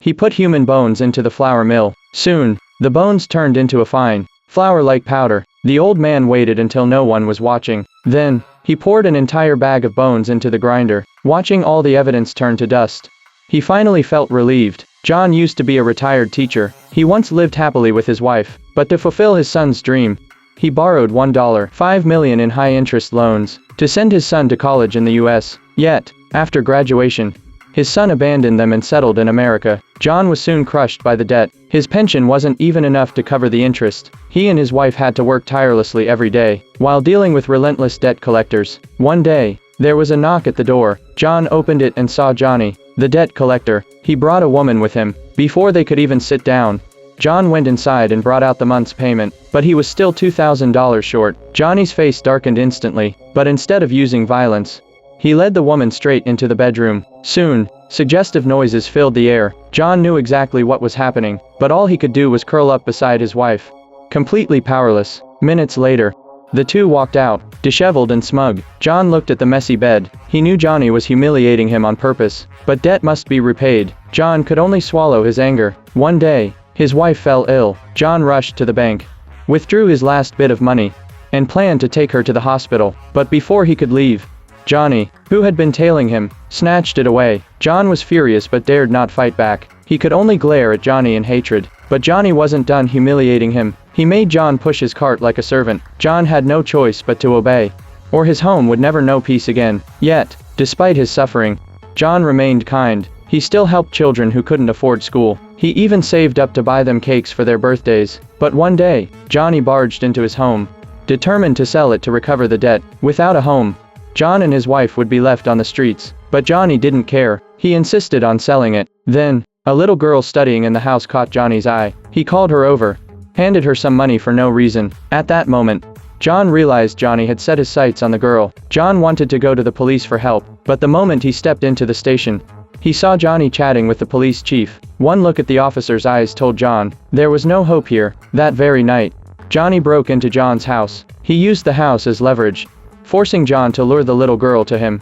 He put human bones into the flour mill. Soon, the bones turned into a fine, flour-like powder. The old man waited until no one was watching. Then, he poured an entire bag of bones into the grinder, watching all the evidence turn to dust. He finally felt relieved. John used to be a retired teacher. He once lived happily with his wife, but to fulfill his son's dream, he borrowed $1.5 million in high-interest loans to send his son to college in the US. Yet, after graduation, his son abandoned them and settled in America. John was soon crushed by the debt. His pension wasn't even enough to cover the interest. He and his wife had to work tirelessly every day, while dealing with relentless debt collectors. One day, there was a knock at the door. John opened it and saw Johnny, the debt collector. He brought a woman with him. Before they could even sit down, John went inside and brought out the month's payment, but he was still $2,000 short. Johnny's face darkened instantly, but instead of using violence, he led the woman straight into the bedroom. Soon, suggestive noises filled the air. John knew exactly what was happening, but all he could do was curl up beside his wife, completely powerless. Minutes later, the two walked out, disheveled and smug. John looked at the messy bed. He knew Johnny was humiliating him on purpose, but debt must be repaid. John could only swallow his anger. One day, his wife fell ill. John rushed to the bank, withdrew his last bit of money, and planned to take her to the hospital. But before he could leave, Johnny, who had been tailing him, snatched it away. John was furious but dared not fight back. He could only glare at Johnny in hatred. But Johnny wasn't done humiliating him. He made John push his cart like a servant. John had no choice but to obey, or his home would never know peace again. Yet, despite his suffering, John remained kind. He still helped children who couldn't afford school. He even saved up to buy them cakes for their birthdays. But one day, Johnny barged into his home, determined to sell it to recover the debt. Without a home, John and his wife would be left on the streets. But Johnny didn't care. He insisted on selling it. Then, a little girl studying in the house caught Johnny's eye. He called her over, handed her some money for no reason. At that moment, John realized Johnny had set his sights on the girl. John wanted to go to the police for help, but the moment he stepped into the station, he saw Johnny chatting with the police chief. One look at the officer's eyes told John there was no hope here. That very night, Johnny broke into John's house. He used the house as leverage, forcing John to lure the little girl to him.